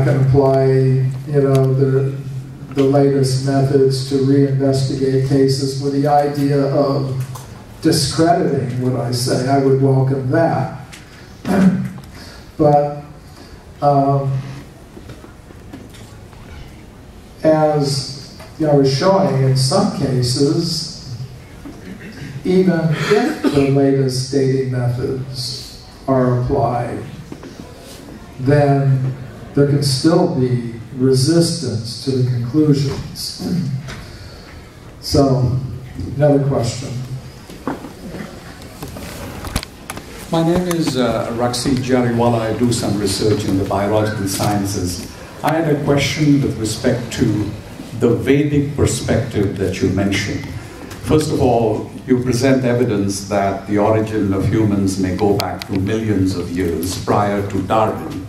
can apply, you know, the latest methods to reinvestigate cases with the idea of discrediting what I say. I would welcome that. But as I was showing, in some cases, even if the latest dating methods are applied, then there can still be resistance to the conclusions. So, another question. My name is Raksi Jariwala. I do some research in the biological sciences. I had a question with respect to the Vedic perspective that you mentioned. First of all, you present evidence that the origin of humans may go back to millions of years prior to Darwin.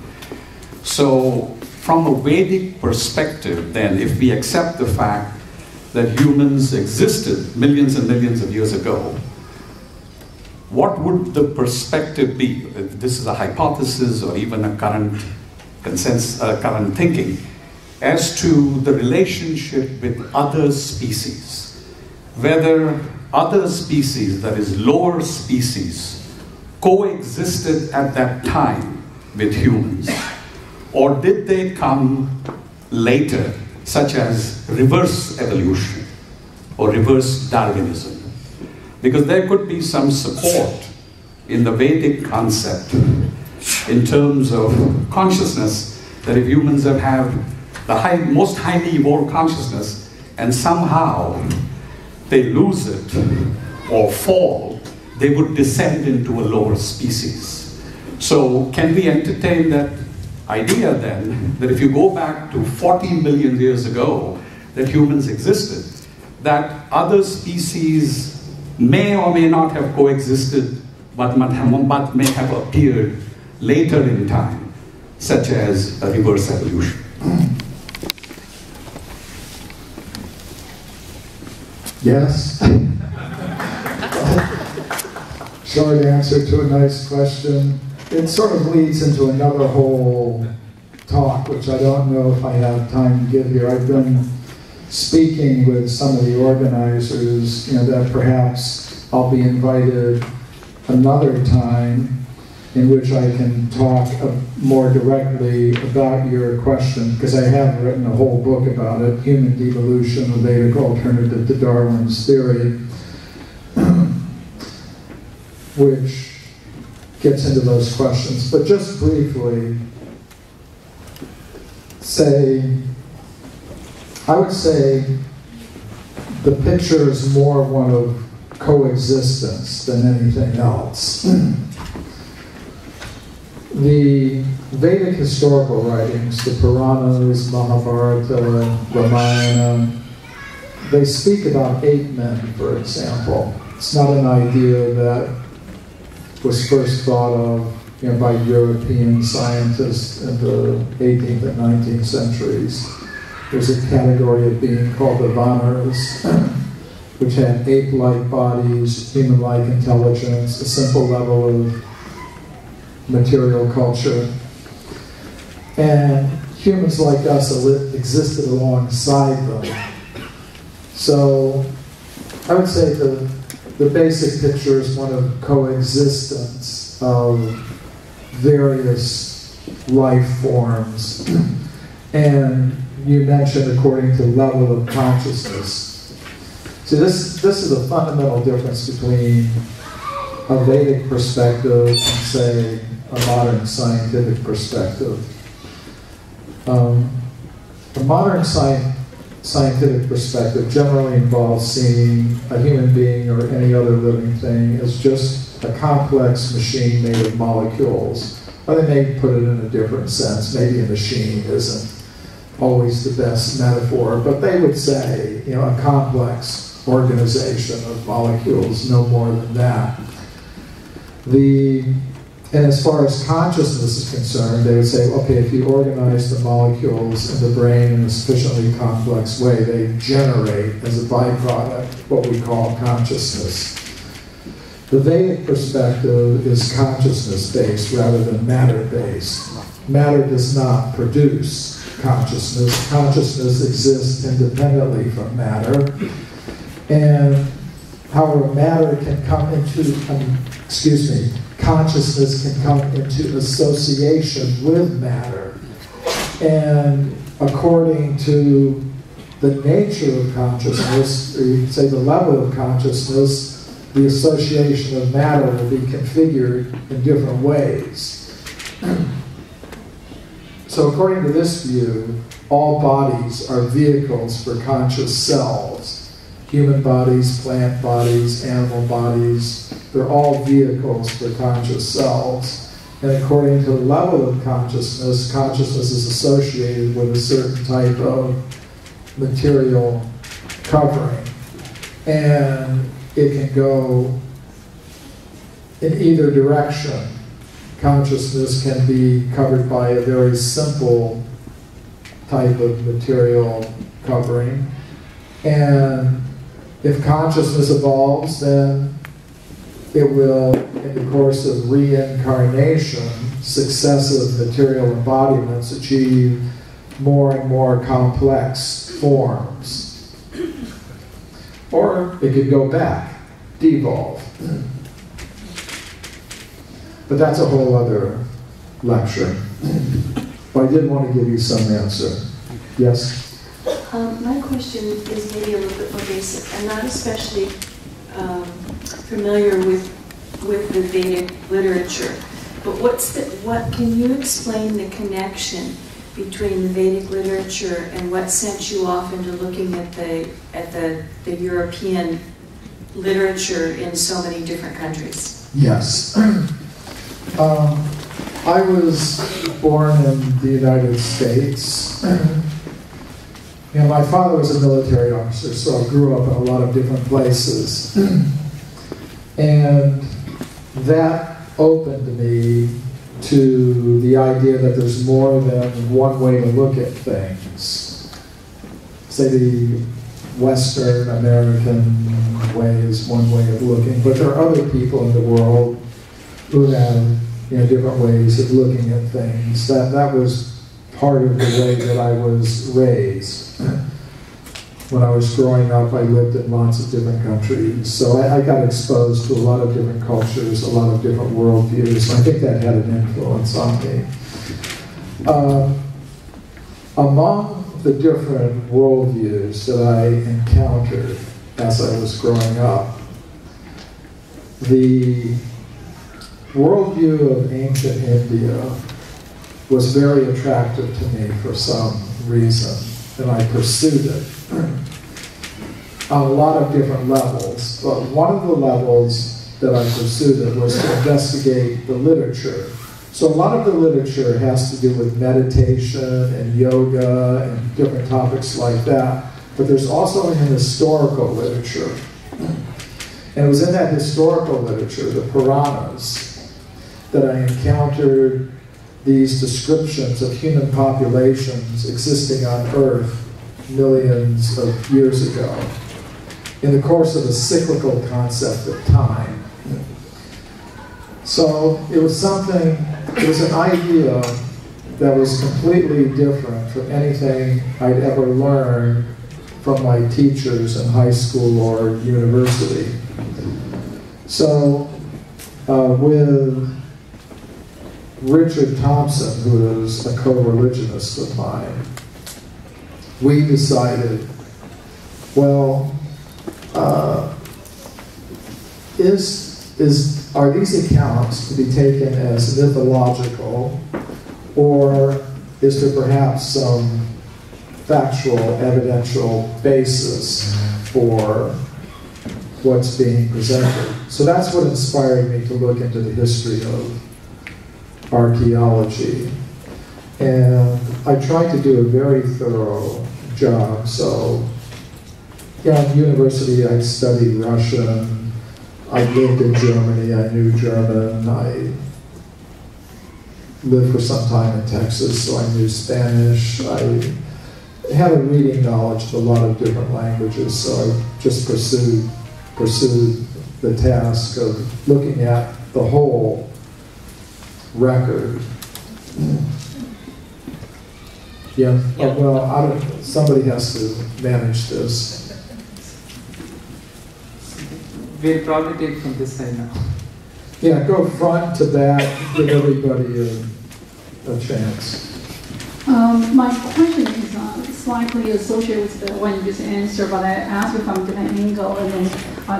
So, from a Vedic perspective, then, if we accept the fact that humans existed millions and millions of years ago, what would the perspective be? If this is a hypothesis or even a current consensus, current thinking, as to the relationship with other species, whether other species, that is lower species, coexisted at that time with humans, or did they come later, such as reverse evolution or reverse Darwinism? Because there could be some support in the Vedic concept in terms of consciousness, that if humans have the most highly evolved consciousness and somehow they lose it or fall, they would descend into a lower species. So can we entertain that idea then, that if you go back to 40 million years ago, that humans existed, that other species may or may not have coexisted, but may have appeared later in time, such as a reverse evolution? Yes. Short answer to a nice question. It sort of leads into another whole talk, which I don't know if I have time to give here. I've been speaking with some of the organizers, you know, that perhaps I'll be invited another time in which I can talk more directly about your question, because I have written a whole book about it, Human Devolution, a Vedic Alternative to Darwin's Theory, which gets into those questions. But just briefly, I would say the picture is more one of coexistence than anything else. The Vedic historical writings, the Puranas, Mahabharata, Ramayana, they speak about 8 men, for example. It's not an idea that was first thought of, you know, by European scientists in the 18th and 19th centuries. There's a category of being called the Vanas, which had ape-like bodies, human-like intelligence, a simple level of material culture. And humans like us existed alongside them. So I would say the basic picture is one of coexistence of various life forms. And you mentioned according to level of consciousness. So this is a fundamental difference between a Vedic perspective and, say, a modern scientific perspective. A modern scientific perspective generally involves seeing a human being or any other living thing as just a complex machine made of molecules. Or they may put it in a different sense. Maybe a machine isn't always the best metaphor, but they would say, you know, a complex organization of molecules, no more than that. And as far as consciousness is concerned, they would say, okay, if you organize the molecules in the brain in a sufficiently complex way, they generate, as a byproduct, what we call consciousness. The Vedic perspective is consciousness-based rather than matter-based. matter does not produce consciousness. Consciousness exists independently from matter. And however, matter can come into, consciousness can come into association with matter. And according to the nature of consciousness, or you could say the level of consciousness, the association of matter will be configured in different ways. So according to this view, all bodies are vehicles for conscious selves. Human bodies, plant bodies, animal bodies, they're all vehicles for conscious selves. And according to the level of consciousness, consciousness is associated with a certain type of material covering. And it can go in either direction. Consciousness can be covered by a very simple type of material covering. And if consciousness evolves, then it will, in the course of reincarnation, successive material embodiments achieve more and more complex forms. Or it could go back, devolve. But that's a whole other lecture. But I did want to give you some answer. Yes? My question is maybe a little bit more basic. I'm not especially familiar with the Vedic literature, but what can you explain the connection between the Vedic literature and what sent you off into looking at the European literature in so many different countries? Yes. I was born in the United States. My father was a military officer, so I grew up in a lot of different places. And that opened me to the idea that there's more than one way to look at things. Say the Western American way is one way of looking, but there are other people in the world who have different ways of looking at things. That was part of the way that I was raised. When I was growing up, I lived in lots of different countries, so I got exposed to a lot of different cultures, a lot of different worldviews. I think that had an influence on me. Among the different worldviews that I encountered as I was growing up, the worldview of ancient India was very attractive to me for some reason, and I pursued it on a lot of different levels. But one of the levels that I pursued it was to investigate the literature. So a lot of the literature has to do with meditation and yoga and different topics like that, but there's also an historical literature. And it was in that historical literature, the Puranas, that I encountered these descriptions of human populations existing on Earth millions of years ago in the course of a cyclical concept of time. So it was an idea that was completely different from anything I'd ever learned from my teachers in high school or university. So with Richard Thompson, who is a co-religionist of mine, we decided, well, are these accounts to be taken as mythological, or is there perhaps some factual, evidential basis for what's being presented? So that's what inspired me to look into the history of archaeology. And I tried to do a very thorough job. So, in university I studied Russian. I lived in Germany. I knew German. I lived for some time in Texas, so I knew Spanish. I had a reading knowledge of a lot of different languages, so I just pursued the task of looking at the whole record. Yeah. Yeah. Well, somebody has to manage this. We'll probably take from this side now. Yeah, go front to back, give everybody a chance. My question is slightly associated with the one you just answered, but I asked you from a different angle, and then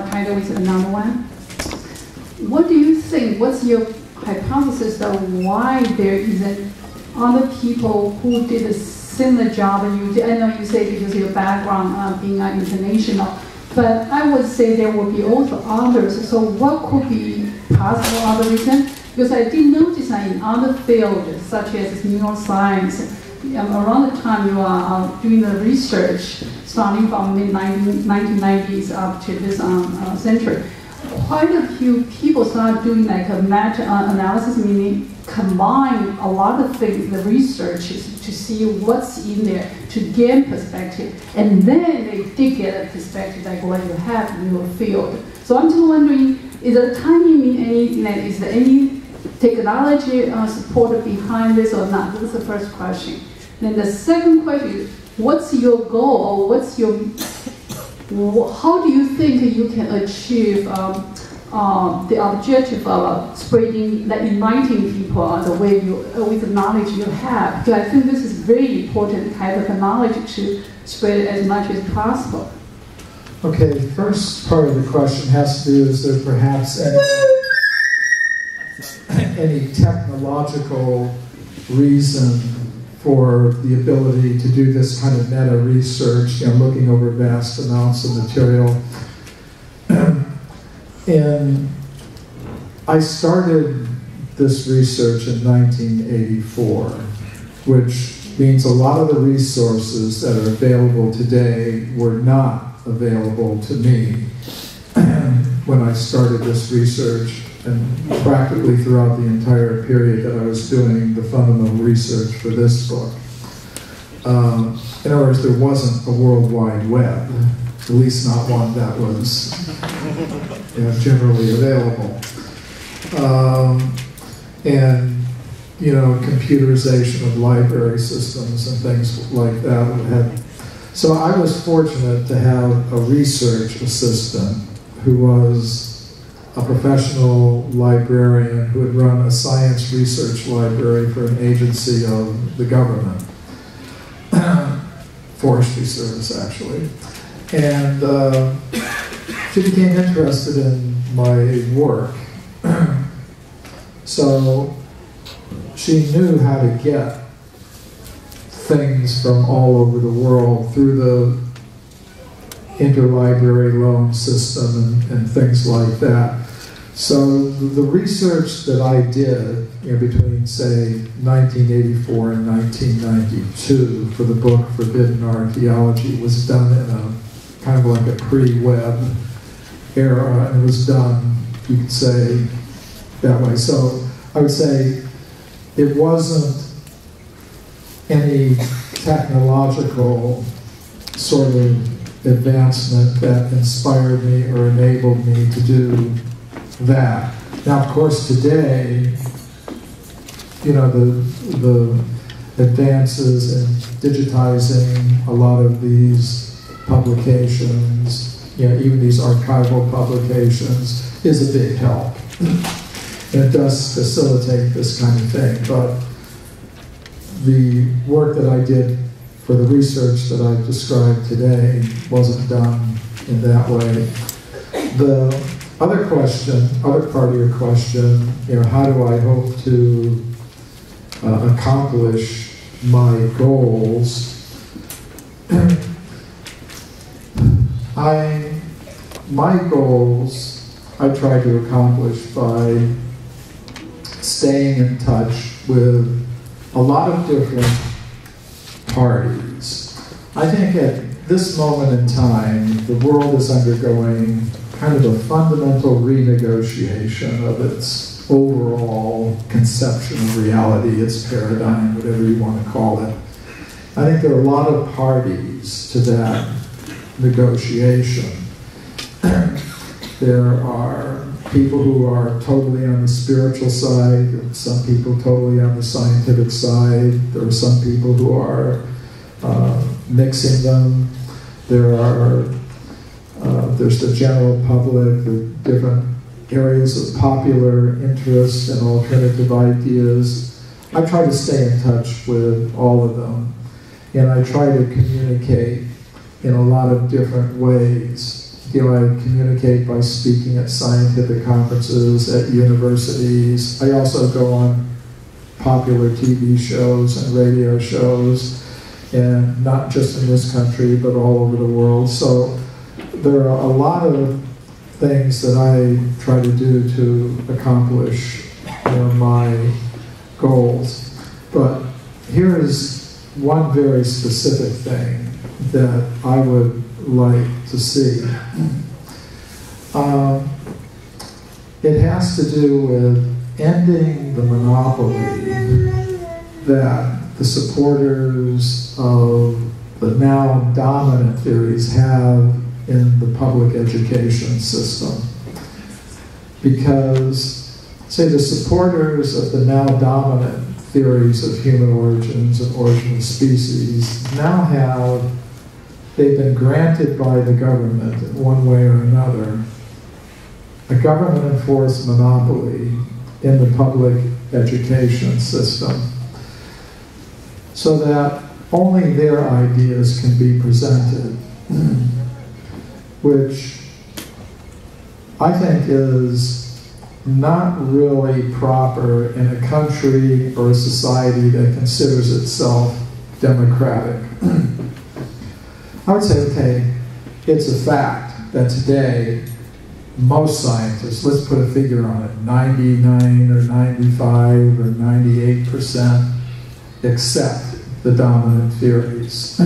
kind of with another one. What do you think? What's your hypothesis of why there isn't other people who did a similar job and you did? I know you say because of your background being international, but I would say there will be also others. So what could be possible other reason? Because I did notice that in other fields, such as neuroscience, around the time you are doing the research, starting from mid-1990s up to this century, quite a few people start doing like a meta-analysis, meaning combine a lot of things, the research, to see what's in there, to gain perspective, and then they did get a perspective like what you have in your field. So I'm just wondering, is the timing mean anything? Like, is there any technology support behind this or not? This is the first question. Then the second question is, what's your goal, or what's your, how do you think you can achieve the objective of spreading, like enlightening people the way you, with the knowledge you have? Because I think this is very important kind of knowledge to spread as much as possible. Okay, the first part of the question has to do, is there perhaps any technological reason for the ability to do this kind of meta research, looking over vast amounts of material? And I started this research in 1984, which means a lot of the resources that are available today were not available to me when I started this research, and practically throughout the entire period that I was doing the fundamental research for this book. In other words, there wasn't a World Wide Web, at least not one that was generally available. And computerization of library systems and things like that. So I was fortunate to have a research assistant who was a professional librarian who had run a science research library for an agency of the government, Forestry Service actually. And she became interested in my work. So she knew how to get things from all over the world through the interlibrary loan system and things like that. So the research that I did between, say, 1984 and 1992 for the book Forbidden Archaeology was done in a kind of like a pre-web era, and it was done, you could say, that way. So I would say it wasn't any technological sort of advancement that inspired me or enabled me to do that. Now, of course, today, the advances in digitizing a lot of these publications, even these archival publications, is a big help. And it does facilitate this kind of thing. But the work that I did for the research that I described today wasn't done in that way. The other part of your question, how do I hope to accomplish my goals? My goals I try to accomplish by staying in touch with a lot of different parties. I think at this moment in time, the world is undergoing kind of a fundamental renegotiation of its overall conception of reality, its paradigm, whatever you want to call it. I think there are a lot of parties to that negotiation. There are people who are totally on the spiritual side, some people totally on the scientific side. There are some people who are mixing them. There's the general public, the different areas of popular interest and alternative ideas. I try to stay in touch with all of them, and I try to communicate in a lot of different ways. I communicate by speaking at scientific conferences, at universities. I also go on popular TV shows and radio shows, and not just in this country, but all over the world. So there are a lot of things that I try to do to accomplish my goals. It here is one very specific thing that I would like to see. It has to do with ending the monopoly that the supporters of the now dominant theories have in the public education system. Because, say, the supporters of the now dominant theories of human origins and origin of species now they've been granted by the government in one way or another a government-enforced monopoly in the public education system so that only their ideas can be presented, which I think is not really proper in a country or a society that considers itself democratic. I would say, okay, it's a fact that today most scientists, let's put a figure on it, 99 or 95 or 98% accept the dominant theories.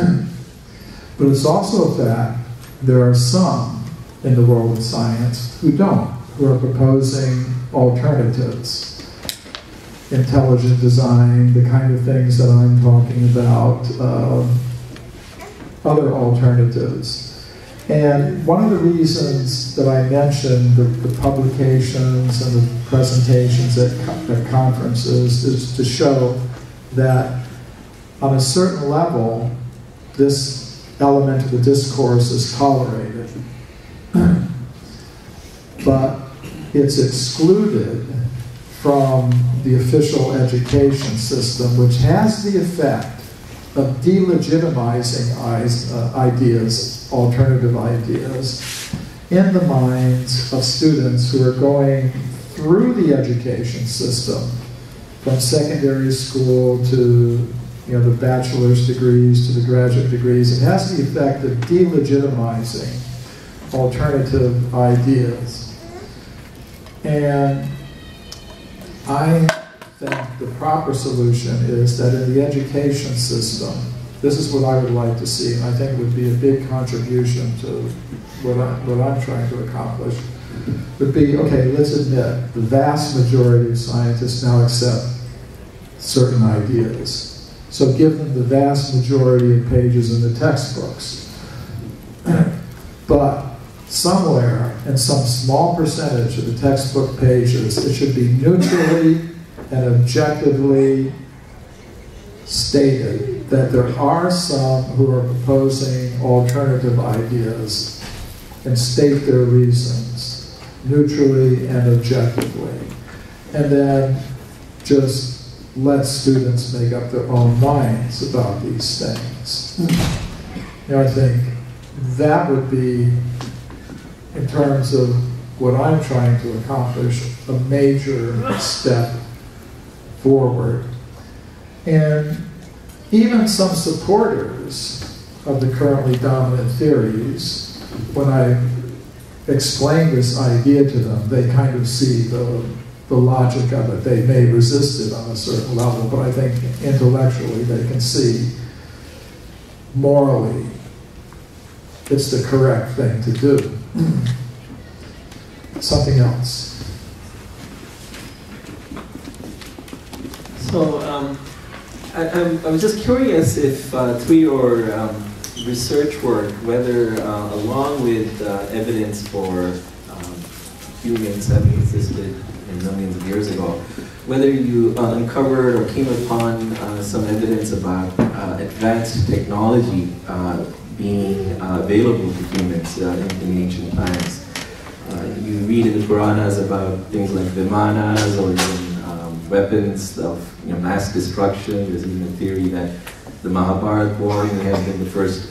But it's also a fact there are some in the world of science who don't, who are proposing alternatives. Intelligent design, the kind of things that I'm talking about, other alternatives. And one of the reasons that I mentioned the publications and the presentations at conferences is to show that on a certain level, this element of the discourse is tolerated. But it's excluded from the official education system, which has the effect of delegitimizing ideas, alternative ideas, in the minds of students who are going through the education system, from secondary school to the bachelor's degrees to the graduate degrees. It has the effect of delegitimizing alternative ideas. And I think the proper solution is that in the education system, this is what I would like to see, and I think would be a big contribution to what I'm trying to accomplish, would be, okay, let's admit the vast majority of scientists now accept certain ideas. So give them the vast majority of pages in the textbooks. But somewhere, in some small percentage of the textbook pages, it should be neutrally and objectively stated that there are some who are proposing alternative ideas and state their reasons neutrally and objectively. And then just let students make up their own minds about these things. I think that would be, in terms of what I'm trying to accomplish, a major step forward. And even some supporters of the currently dominant theories, when I explain this idea to them, they kind of see the logic of it. They may resist it on a certain level, but I think intellectually they can see morally it's the correct thing to do. Something else. So I was just curious if through your research work, whether along with evidence for humans having existed millions of years ago, whether you uncovered or came upon some evidence about advanced technology being available to humans in ancient times. You read in the Puranas about things like vimanas or even weapons of mass destruction. There's even a theory that the Mahabharata war may have been the first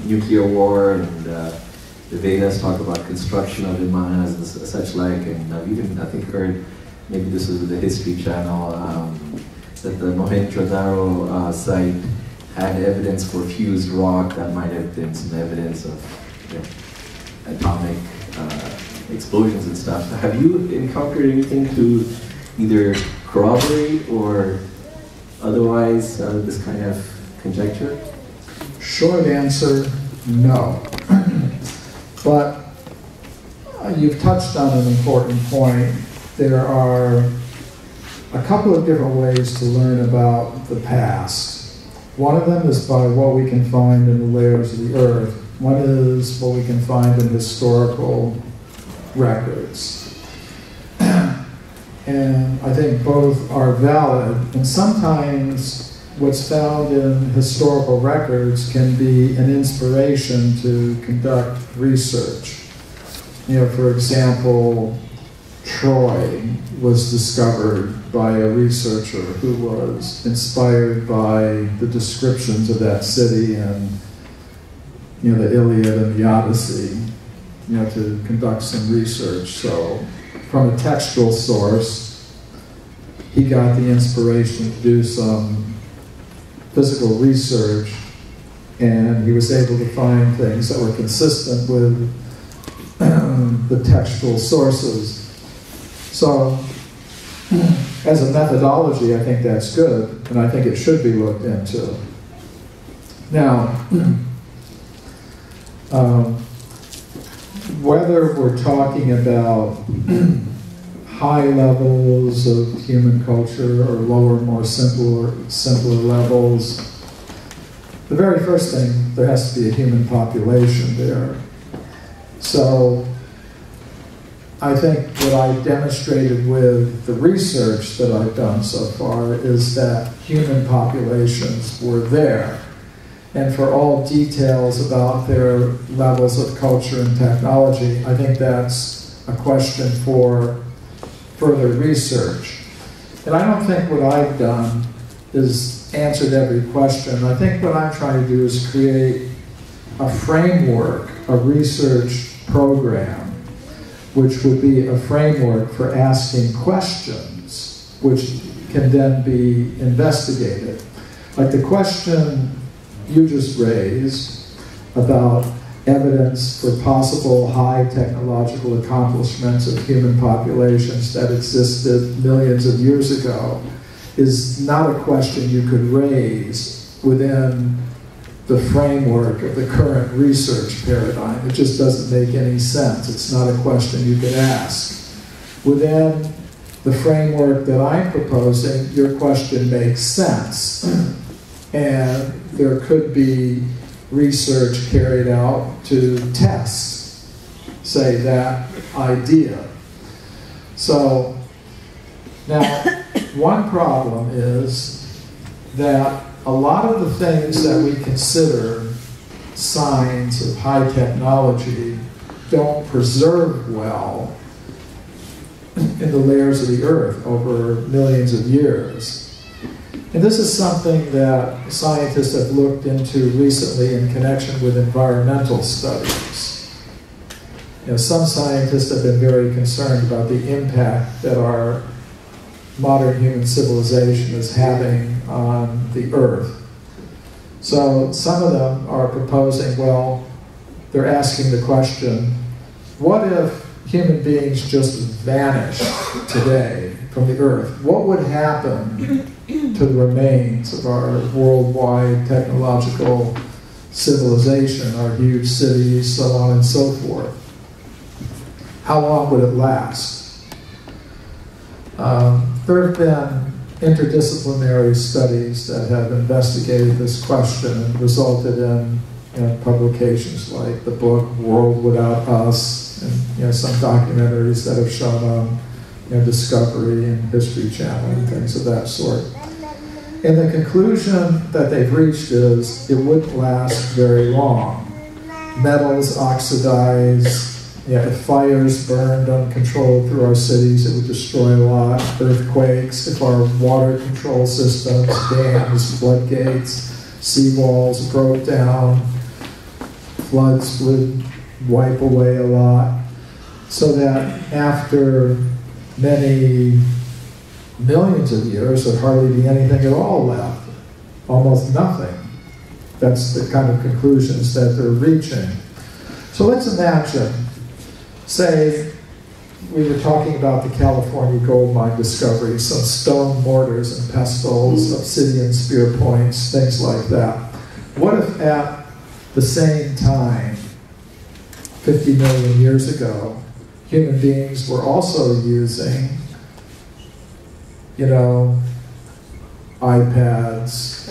nuclear war, and the Vedas talk about construction of vimanas and such like. And I've even, I think, heard, maybe this was with the History Channel, that the Mohenjo-daro site had evidence for fused rock that might have been some evidence of atomic explosions and stuff. Have you encountered anything to either corroborate or otherwise this kind of conjecture? Short answer, no. But you've touched on an important point. There are a couple of different ways to learn about the past. One of them is by what we can find in the layers of the earth. One is what we can find in historical records. And I think both are valid. And sometimes what's found in historical records can be an inspiration to conduct research. For example, Troy was discovered by a researcher who was inspired by the descriptions of that city and the Iliad and the Odyssey, to conduct some research. So from a textual source, he got the inspiration to do some physical research, and he was able to find things that were consistent with the textual sources. So as a methodology, I think that's good, and I think it should be looked into. Now, whether we're talking about high levels of human culture or lower, more simpler levels, the very first thing, there has to be a human population there. So I think what I've demonstrated with the research that I've done so far is that human populations were there. And for all details about their levels of culture and technology, I think that's a question for further research. And I don't think what I've done is answered every question. I think what I'm trying to do is create a framework, a research program, which would be a framework for asking questions, which can then be investigated. Like the question you just raised about evidence for possible high technological accomplishments of human populations that existed millions of years ago is not a question you could raise within the framework of the current research paradigm. It just doesn't make any sense. It's not a question you could ask. Within the framework that I'm proposing, your question makes sense. And there could be research carried out to test, say, that idea. So, now, one problem is that a lot of the things that we consider signs of high technology don't preserve well in the layers of the earth over millions of years. And this is something that scientists have looked into recently in connection with environmental studies. Some scientists have been very concerned about the impact that our modern human civilization is having on the earth. So some of them are proposing, well, they're asking the question, what if human beings just vanished today from the earth? What would happen to the remains of our worldwide technological civilization, our huge cities, so on and so forth? How long would it last? There have been interdisciplinary studies that have investigated this question and resulted in publications like the book World Without Us, and some documentaries that have shown on Discovery and History Channel and things of that sort. And the conclusion that they've reached is it wouldn't last very long. Metals oxidize. If fires burned uncontrolled through our cities, it would destroy a lot. Earthquakes, if our water control systems, dams, floodgates, seawalls broke down, floods would wipe away a lot. So that after many millions of years, there'd hardly be anything at all left. Almost nothing. That's the kind of conclusions that they're reaching. So let's imagine, say, we were talking about the California gold mine discovery, some stone mortars and pestles, obsidian spear points, things like that. What if at the same time, 50 million years ago, human beings were also using, iPads,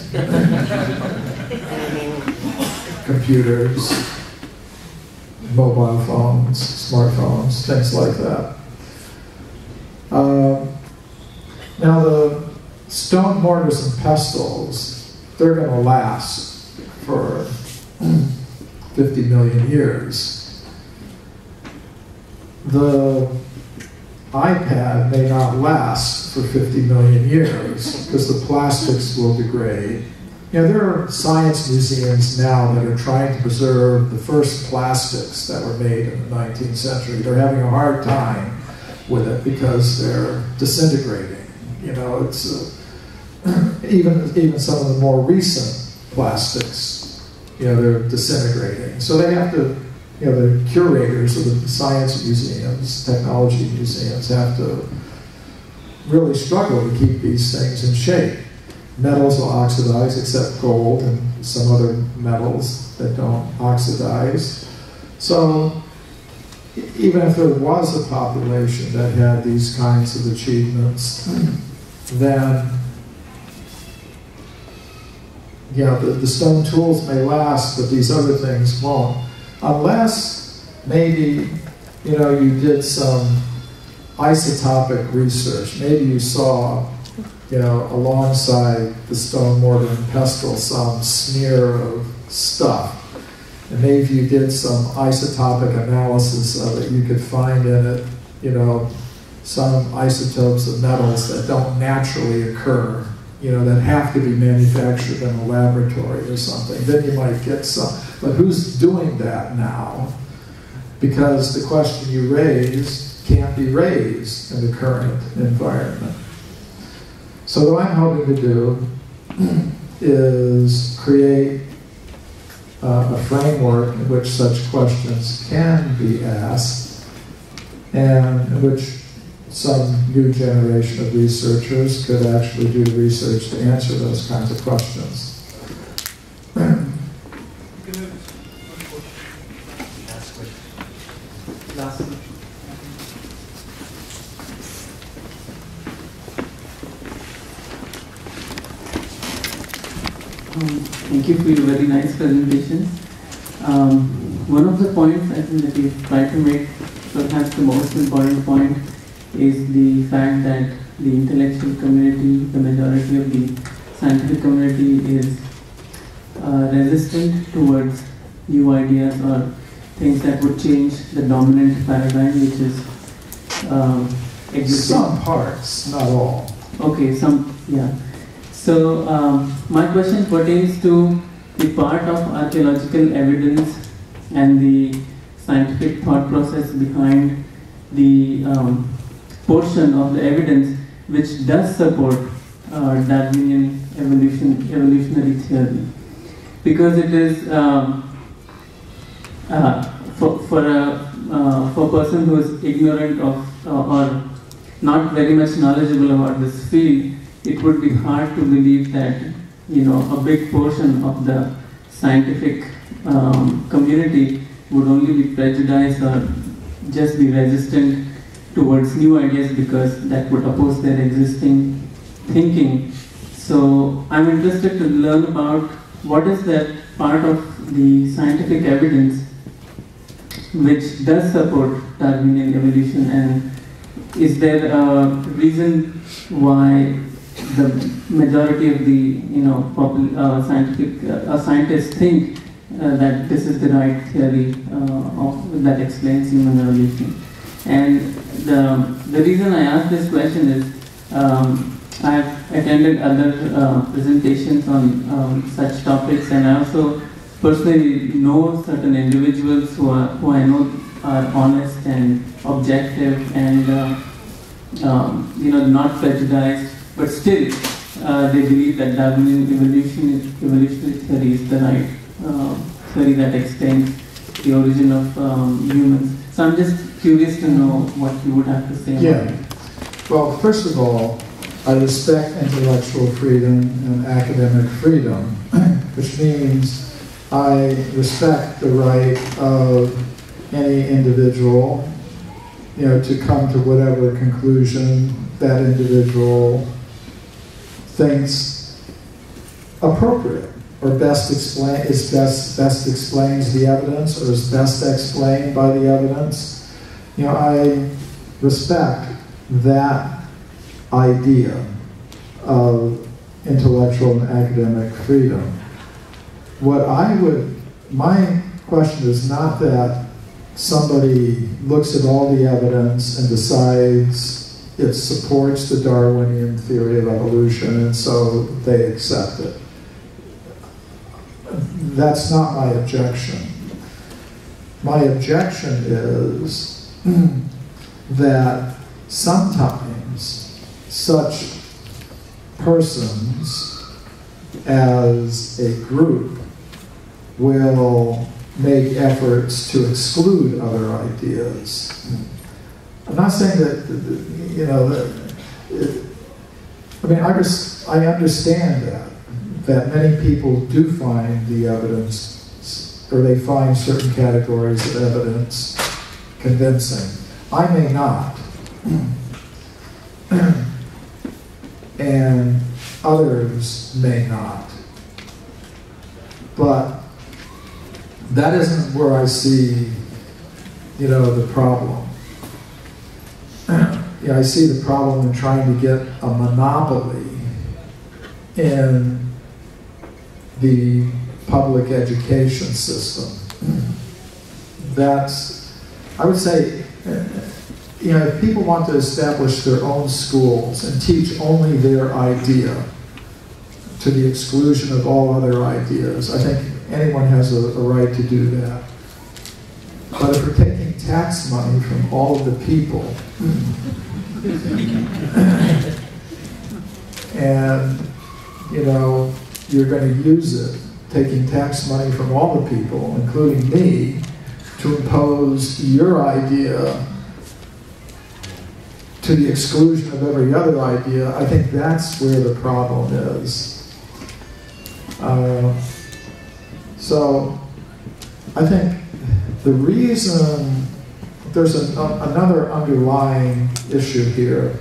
computers, mobile phones, smartphones, things like that. Now the stone mortars and pestles, they're going to last for 50 million years. The iPad may not last for 50 million years because the plastics will degrade. There are science museums now that are trying to preserve the first plastics that were made in the 19th century. They're having a hard time with it because they're disintegrating. It's even some of the more recent plastics, they're disintegrating. So they have to, the curators of the science museums, technology museums, have to really struggle to keep these things in shape. Metals will oxidize, except gold and some other metals that don't oxidize. So even if there was a population that had these kinds of achievements, then the stone tools may last, but these other things won't. Unless maybe you did some isotopic research. Maybe you saw alongside the stone mortar and pestle, some smear of stuff. And maybe you did some isotopic analysis of it. You could find in it, some isotopes of metals that don't naturally occur, that have to be manufactured in a laboratory or something. Then you might get some. But who's doing that now? Because the question you raised can't be raised in the current environment. So what I'm hoping to do is create a framework in which such questions can be asked, and in which some new generation of researchers could actually do the research to answer those kinds of questions. Thank you for your very nice presentation. One of the points I think that you try to make, perhaps the most important point, is the fact that the intellectual community, the majority of the scientific community, is resistant towards new ideas or things that would change the dominant paradigm, which is existing. Some parts, not all. Okay, yeah. So my question pertains to the part of archaeological evidence and the scientific thought process behind the portion of the evidence which does support Darwinian evolutionary theory, because it is for a person who is ignorant of or not very much knowledgeable about this field, it would be hard to believe that a big portion of the scientific community would only be prejudiced or just be resistant towards new ideas because that would oppose their existing thinking. So I'm interested to learn about what is that part of the scientific evidence which does support Darwinian evolution, and is there a reason why the majority of the scientists think that this is the right theory that explains human evolution? And the reason I ask this question is I've attended other presentations on such topics, and I also personally know certain individuals who I know are honest and objective and not prejudiced, but still they believe that Darwinian evolutionary theory is the right theory that explains the origin of humans. So I'm just curious to know what you would have to say about it. Well, first of all, I respect intellectual freedom and academic freedom, which means I respect the right of any individual, to come to whatever conclusion that individual thinks appropriate, or best explains the evidence, or is best explained by the evidence. I respect that idea of intellectual and academic freedom. My question is not that somebody looks at all the evidence and decides it supports the Darwinian theory of evolution, and so they accept it. That's not my objection. My objection is that sometimes such persons as a group will make efforts to exclude other ideas. I'm not saying that, I understand that many people do find the evidence, or they find certain categories of evidence convincing. I may not. And others may not. But that isn't where I see, the problem. I see the problem in trying to get a monopoly in the public education system. I would say, if people want to establish their own schools and teach only their idea to the exclusion of all other ideas, I think anyone has a right to do that. But if we're taking tax money from all of the people, and you're going to use it, taking tax money from all the people, including me, to impose your idea to the exclusion of every other idea, I think that's where the problem is. So I think the reason there's another underlying issue here,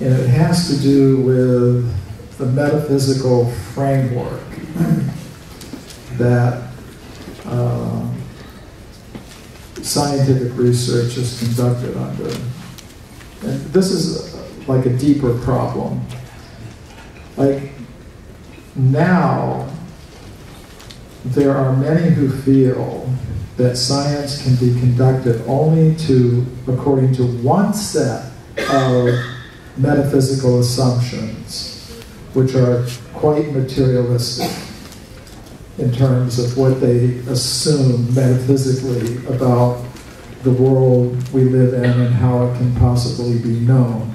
and it has to do with the metaphysical framework that scientific research is conducted under. And this is like a deeper problem. Like, now, there are many who feel that science can be conducted only according to one set of metaphysical assumptions, which are quite materialistic in terms of what they assume metaphysically about the world we live in and how it can possibly be known.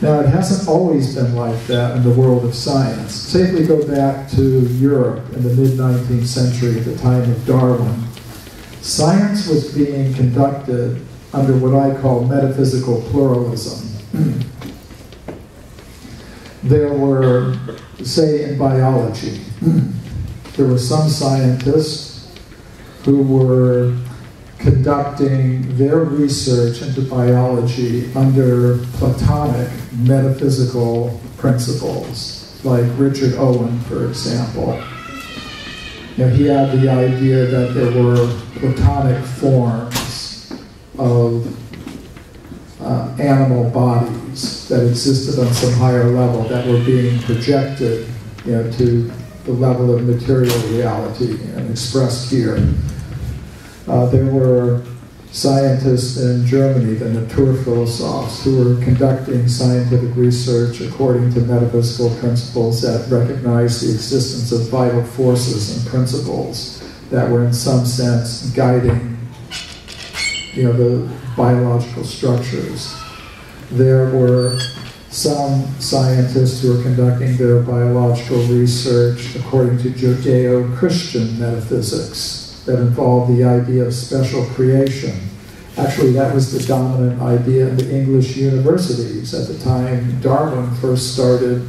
Now, it hasn't always been like that in the world of science. Say if we go back to Europe in the mid-19th century at the time of Darwin, science was being conducted under what I call metaphysical pluralism. There were, say in biology, there were some scientists who were conducting their research into biology under Platonic metaphysical principles. like Richard Owen, for example. You know, he had the idea that there were Platonic forms of animal bodies that existed on some higher level that were being projected, you know, to the level of material reality and expressed here. There were scientists in Germany, the Naturphilosophs, who were conducting scientific research according to metaphysical principles that recognized the existence of vital forces and principles that were in some sense guiding, you know, the biological structures. There were some scientists who were conducting their biological research according to Judeo-Christian metaphysics that involved the idea of special creation. Actually, that was the dominant idea in the English universities at the time Darwin first started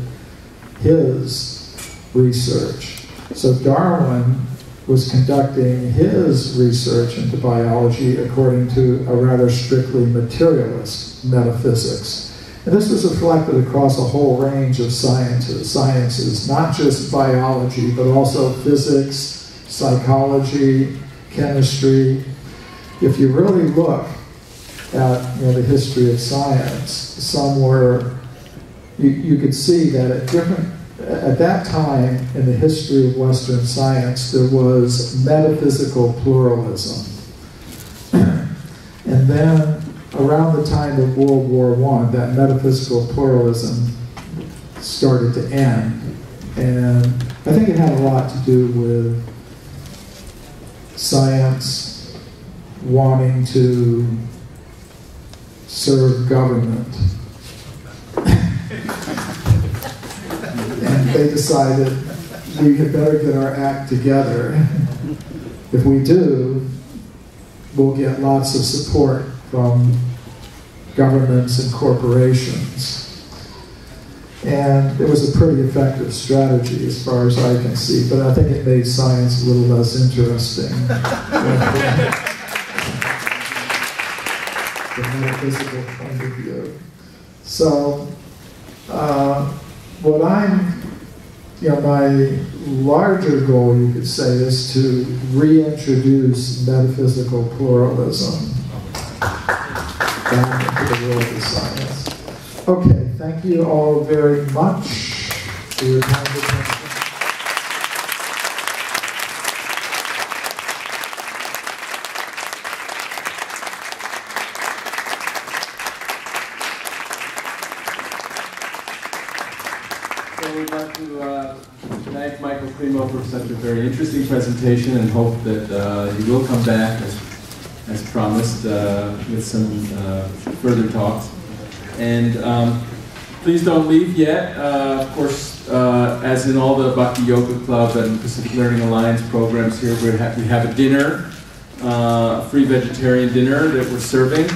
his research. So Darwin was conducting his research into biology according to a rather strictly materialist metaphysics. And this was reflected across a whole range of sciences, not just biology, but also physics, psychology, chemistry. If you really look at, you know, the history of science, some were, you could see that at that time in the history of Western science, there was metaphysical pluralism. And then around the time of World War I, that metaphysical pluralism started to end. And I think it had a lot to do with science wanting to serve government. And they decided we had better get our act together. If we do, we'll get lots of support from governments and corporations. And it was a pretty effective strategy as far as I can see, but I think it made science a little less interesting. From a metaphysical point of view. So, what my larger goal, you could say, is to reintroduce metaphysical pluralism back into the world of science. Okay, thank you all very much for your kind attention. So we'd like to thank Michael Primo for such a very interesting presentation and hope that he will come back as promised with some further talks. And please don't leave yet. Of course, as in all the Bhakti Yoga Club and Pacific Learning Alliance programs here, we have a dinner, a free vegetarian dinner that we're serving.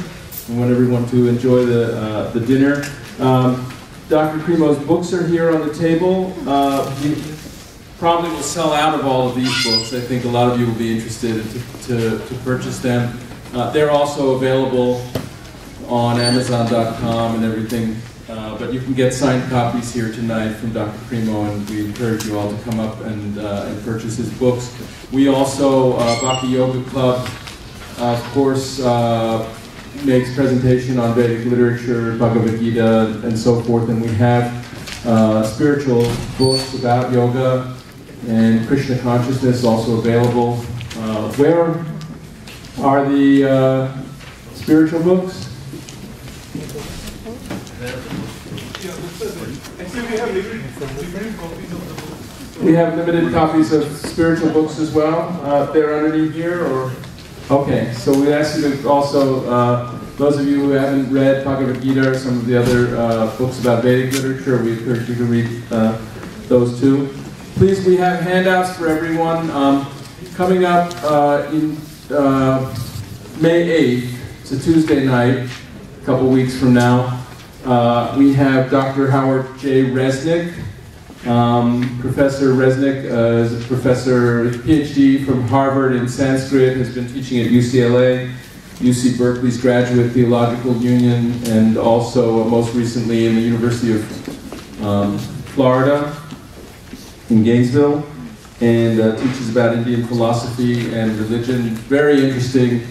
We want everyone to enjoy the dinner. Dr. Primo's books are here on the table. He probably will sell out of all of these books. I think a lot of you will be interested to purchase them. They're also available on Amazon.com and everything, but you can get signed copies here tonight from Dr. Primo, and we encourage you all to come up and purchase his books. We also, Bhakti Yoga Club, of course, makes presentation on Vedic literature, Bhagavad Gita, and so forth, and we have spiritual books about yoga and Krishna consciousness also available. Where are the spiritual books? We have limited copies of spiritual books as well. They're underneath here, or? Okay, so we ask you to also, those of you who haven't read Bhagavad Gita or some of the other books about Vedic literature, we encourage you to read those too. Please, we have handouts for everyone. Coming up in May 8th, it's a Tuesday night, a couple weeks from now, we have Dr. Howard J. Resnick. Professor Resnick is a professor, PhD from Harvard in Sanskrit, has been teaching at UCLA, UC Berkeley's Graduate Theological Union, and also most recently in the University of Florida. in Gainesville, and teaches about Indian philosophy and religion. Very interesting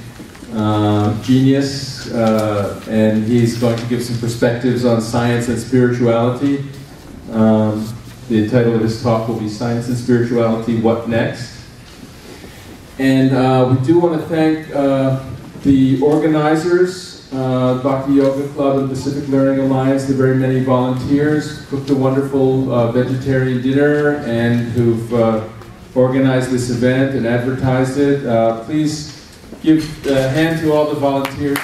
genius, and he's going to give some perspectives on science and spirituality. The title of his talk will be Science and Spirituality, What Next? And we do want to thank the organizers, Bhakti Yoga Club and Pacific Learning Alliance, the very many volunteers who cooked a wonderful vegetarian dinner and who've organized this event and advertised it. Please give a hand to all the volunteers.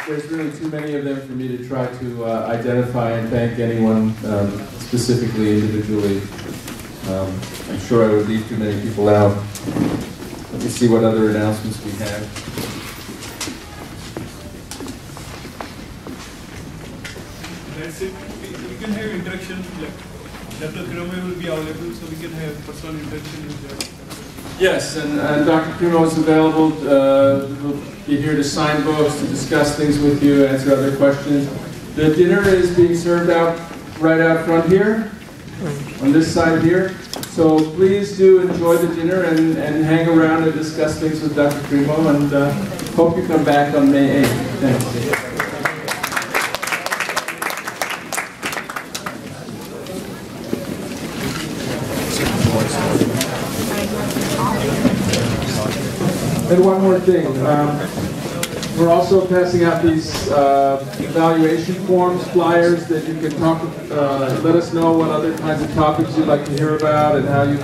There's really too many of them for me to try to identify and thank anyone specifically, individually. I'm sure I would leave too many people out. Let me see what other announcements we have. That's it. We can have interaction. Like Dr. Kirome will be available, so we can have personal interaction with them. Yes, and Dr. Kumo is available. He'll be here to sign books, to discuss things with you, answer other questions. The dinner is being served out right out front here, on this side here. So please do enjoy the dinner and hang around and discuss things with Dr. Primo, and hope you come back on May 8th. Thanks. And one more thing, we're also passing out these evaluation forms, flyers that you can talk, let us know what other kinds of topics you'd like to hear about and how you